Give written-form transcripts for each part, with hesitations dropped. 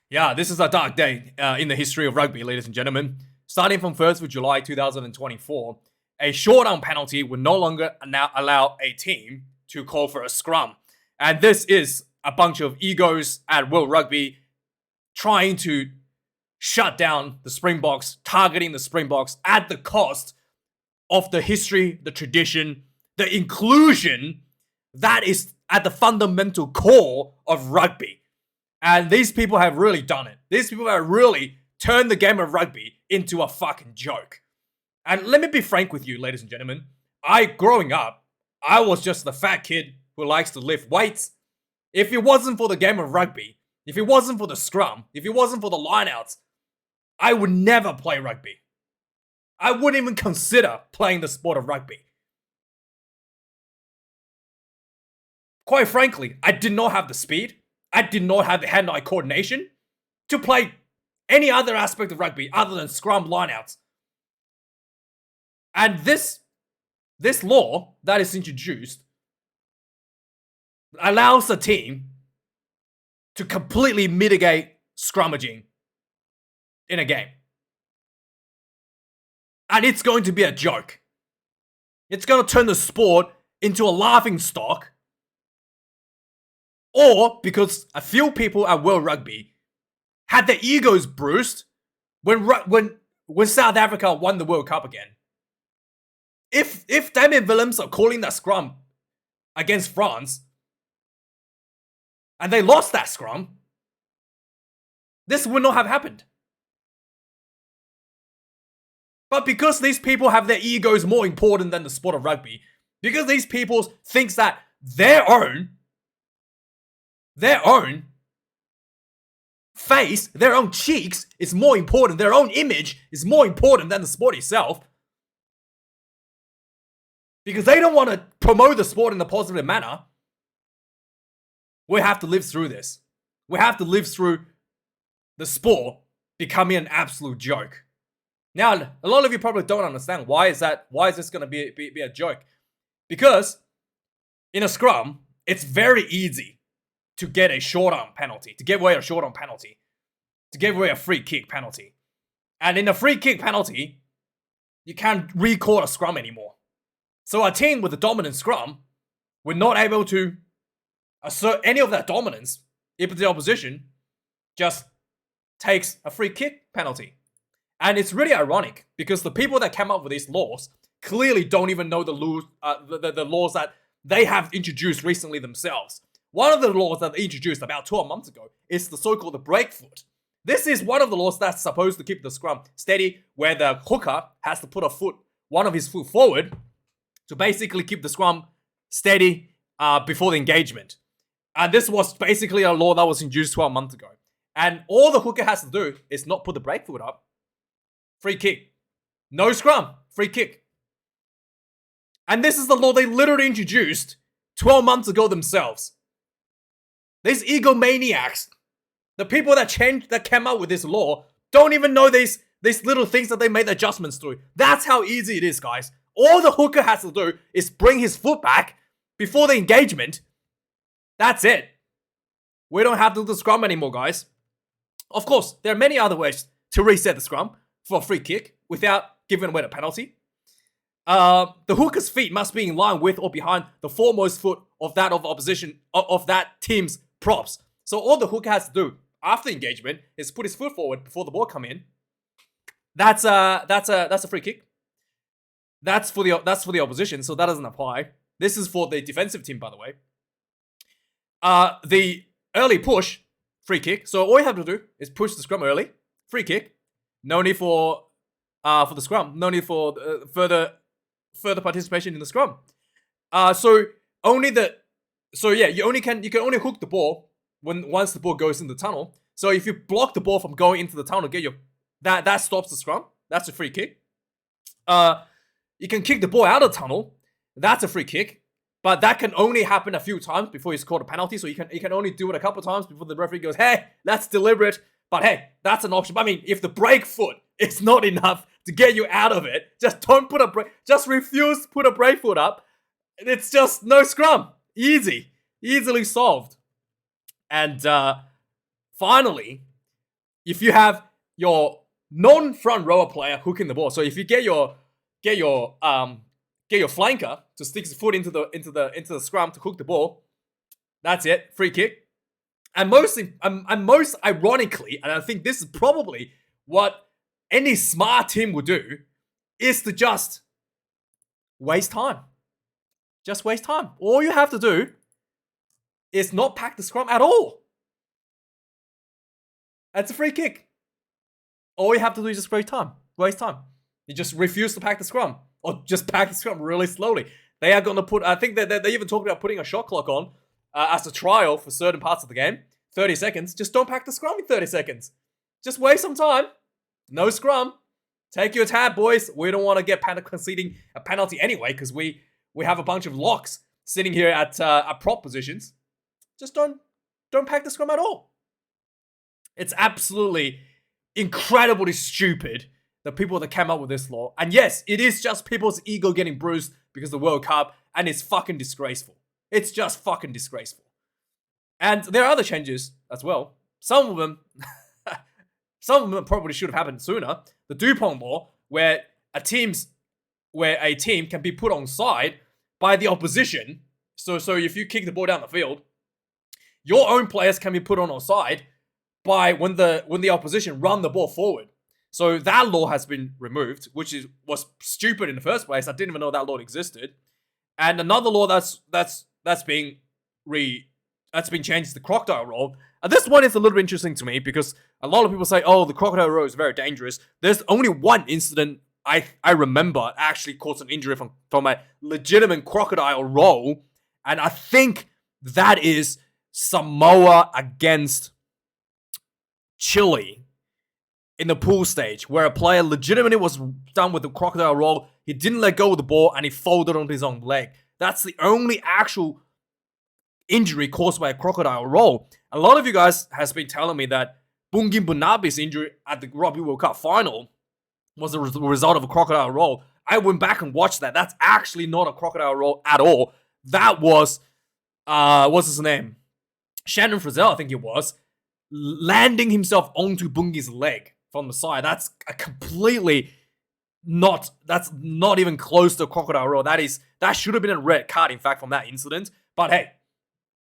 Yeah, this is a dark day in the history of rugby, ladies and gentlemen. Starting from 1st of July 2024, a short-arm penalty will no longer now allow a team to call for a scrum. And this is a bunch of egos at World Rugby trying to shut down the Springboks, targeting the Springboks at the cost of the history, the tradition, the inclusion that is at the fundamental core of rugby. And these people have really done it. These people have really turned the game of rugby into a fucking joke. And let me be frank with you, ladies and gentlemen. Growing up, I was just the fat kid who likes to lift weights. If it wasn't for the game of rugby, if it wasn't for the scrum, if it wasn't for the lineouts, I would never play rugby. I wouldn't even consider playing the sport of rugby. Quite frankly, I did not have the speed. I did not have the hand-eye coordination to play any other aspect of rugby other than scrum lineouts. And this law that is introduced allows the team to completely mitigate scrummaging in a game. And it's going to be a joke. It's going to turn the sport into a laughing stock. Or because a few people at World Rugby had their egos bruised when South Africa won the World Cup again. If Damien Willems are calling that scrum against France and they lost that scrum, this would not have happened. But because these people have their egos more important than the sport of rugby, because these people think that their own face, their own cheeks is more important, their own image is more important than the sport itself, because they don't want to promote the sport in a positive manner, we have to live through this. We have to live through the sport becoming an absolute joke. Now, a lot of you probably don't understand why is this going to be a joke? Because in a scrum, it's very easy to get a short-arm penalty, to give away a short-arm penalty, to give away a free kick penalty. And in a free kick penalty, you can't recall a scrum anymore. So a team with a dominant scrum, we're not able to assert any of that dominance if the opposition just takes a free kick penalty. And it's really ironic because the people that came up with these laws clearly don't even know the laws that they have introduced recently themselves. One of the laws that they introduced about 12 months ago is the so-called breakfoot. This is one of the laws that's supposed to keep the scrum steady, where the hooker has to put one of his foot forward to basically keep the scrum steady before the engagement. And this was basically a law that was introduced 12 months ago. And all the hooker has to do is not put the breakfoot up. Free kick. No scrum. Free kick. And this is the law they literally introduced 12 months ago themselves. These egomaniacs, the people that came up with this law, don't even know these little things that they made adjustments through. That's how easy it is, guys. All the hooker has to do is bring his foot back before the engagement. That's it. We don't have to do the scrum anymore, guys. Of course, there are many other ways to reset the scrum for a free kick without giving away the penalty. The hooker's feet must be in line with or behind the foremost foot of that of opposition of that team's props. So all the hooker has to do after engagement is put his foot forward before the ball come in. That's a free kick. That's for the opposition, so that doesn't apply. This is for the defensive team, by the way. The early push, free kick. So all you have to do is push the scrum early, free kick. No need for the scrum. No need for further participation in the scrum. You can only hook the ball once the ball goes in the tunnel. So if you block the ball from going into the tunnel, that stops the scrum. That's a free kick. You can kick the ball out of the tunnel. That's a free kick. But that can only happen a few times before he's called a penalty. So you can only do it a couple of times before the referee goes, hey, that's deliberate. But hey, that's an option. I mean, if the break foot is not enough to get you out of it, just refuse to put a break foot up. It's just no scrum. Easily solved. And finally, if you have your non-front rower player hooking the ball, so if you get your flanker to stick his foot into the scrum to hook the ball, that's it, free kick. And most ironically, and I think this is probably what any smart team would do, is to just waste time. Just waste time. All you have to do is not pack the scrum at all. That's a free kick. All you have to do is just waste time. Waste time. You just refuse to pack the scrum. Or just pack the scrum really slowly. They are going to put, I think they even talked about putting a shot clock on as a trial for certain parts of the game. 30 seconds. Just don't pack the scrum in 30 seconds. Just waste some time. No scrum. Take your tab, boys. We don't want to get conceding a penalty anyway, because we have a bunch of locks sitting here at prop positions. Just don't pack the scrum at all. It's absolutely incredibly stupid, the people that came up with this law. And yes, it is just people's ego getting bruised because of the World Cup, and it's fucking disgraceful. It's just fucking disgraceful. And there are other changes as well. Some of them probably should have happened sooner. The Dupont law, where a team can be put on side by the opposition. So if you kick the ball down the field, your own players can be put on side by when the opposition run the ball forward. So that law has been removed, which was stupid in the first place. I didn't even know that law existed. And another law that's being changed is the crocodile rule. And this one is a little bit interesting to me because a lot of people say, oh, the crocodile rule is very dangerous. There's only one incident I remember actually caused an injury from a legitimate crocodile roll. And I think that is Samoa against Chile in the pool stage, where a player legitimately was done with the crocodile roll. He didn't let go of the ball and he folded onto his own leg. That's the only actual injury caused by a crocodile roll. A lot of you guys has been telling me that Bungin Bunabi's injury at the Rugby World Cup final was a result of a crocodile roll. I went back and watched that. That's actually not a crocodile roll at all. That was, what's his name? Shannon Frizzell, I think it was, landing himself onto Bungi's leg from the side. That's not even close to a crocodile roll. That should have been a red card, in fact, from that incident. But hey,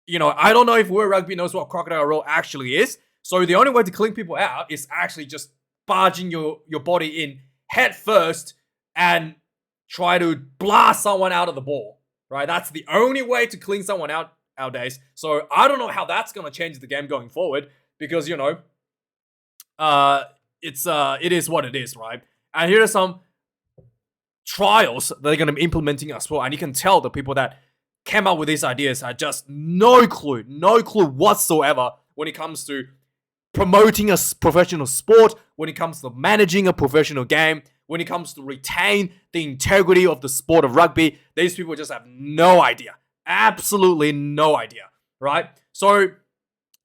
I don't know if World Rugby knows what crocodile roll actually is. So the only way to clean people out is actually just barging your body in head first and try to blast someone out of the ball, right? That's the only way to clean someone out nowadays. So I don't know how that's going to change the game going forward, because, it is what it is, right? And here are some trials they're going to be implementing as well. And you can tell the people that came up with these ideas had just no clue whatsoever when it comes to promoting a professional sport, when it comes to managing a professional game, when it comes to retain the integrity of the sport of rugby. These people just have no idea. Absolutely no idea, right? So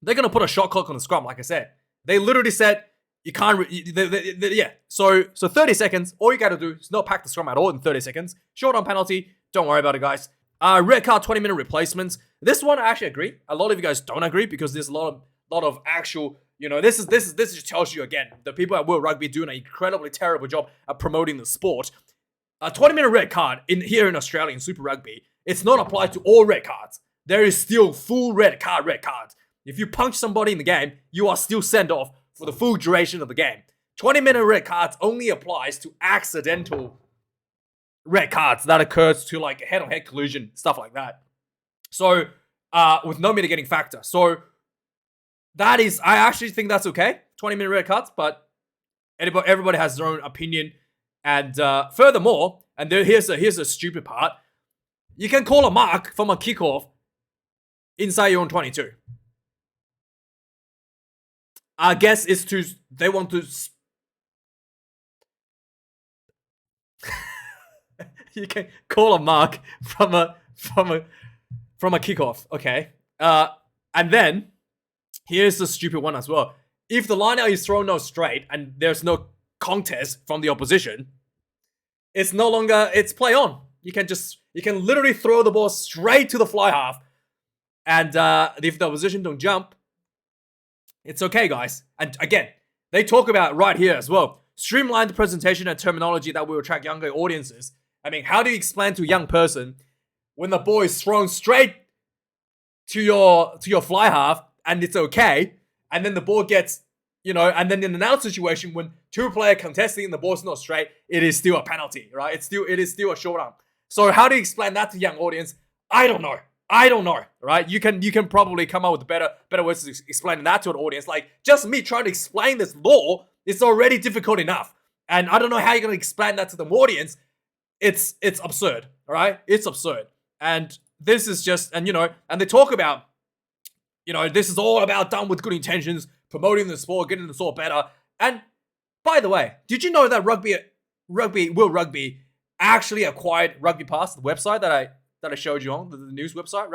they're going to put a shot clock on the scrum, like I said. They literally said, you can't, yeah. So 30 seconds, all you got to do is not pack the scrum at all in 30 seconds. Short on penalty, don't worry about it, guys. Red card, 20-minute replacements. This one I actually agree. A lot of you guys don't agree because there's a lot of actual, this just tells you again, the people at World Rugby doing an incredibly terrible job at promoting the sport. A 20-minute red card here in Australia in Super Rugby, it's not applied to all red cards. There is still full red cards. If you punch somebody in the game, you are still sent off for the full duration of the game. 20-minute red cards only applies to accidental red cards that occurs to like head-on-head collision, stuff like that. So, with no mitigating factor. So, that is, I actually think that's okay. 20-minute red cards, but everybody has their own opinion. And furthermore, and here's a stupid part, you can call a mark from a kickoff inside your own 22. I guess it's they want to. You can call a mark from a kickoff, okay? And then here's the stupid one as well. If the line out is thrown out straight and there's no contest from the opposition, it's no longer, it's play on. You can literally throw the ball straight to the fly half, and if the opposition don't jump, it's okay, guys. And again, They talk about right here as well. Streamline the presentation and terminology that will attract younger audiences. I mean, how do you explain to a young person when the ball is thrown straight to your fly half and it's okay, and then the ball gets, and then in an out situation when two players contesting and the ball's not straight, it is still a penalty, right? It is still a short arm. So how do you explain that to young audience? I don't know, right? You can probably come up with better ways to explain that to an audience. Like, just me trying to explain this law is already difficult enough. And I don't know how you're going to explain that to the audience. It's absurd, all right? It's absurd. And this is just, and they talk about, this is all about done with good intentions, promoting the sport, getting the sport better. And by the way, did you know that World Rugby actually acquired Rugby Pass, the website that I showed you on, the news website,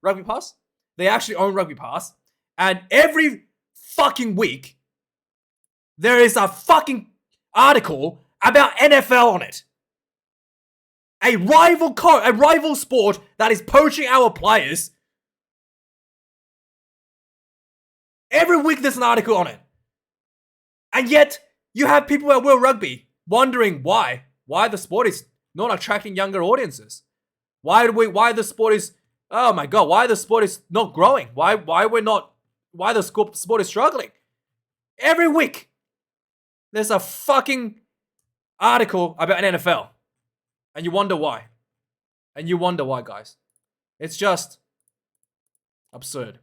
Rugby Pass? They actually own Rugby Pass. And every fucking week, there is a fucking article about NFL on it. A rival sport that is poaching our players. Every week there's an article on it. And yet, you have people at World Rugby wondering why the sport is not attracting younger audiences. Why the sport is, oh my God, why the sport is not growing? Why the sport is struggling? Every week, there's a fucking article about an NFL. And you wonder why. Guys. It's just absurd.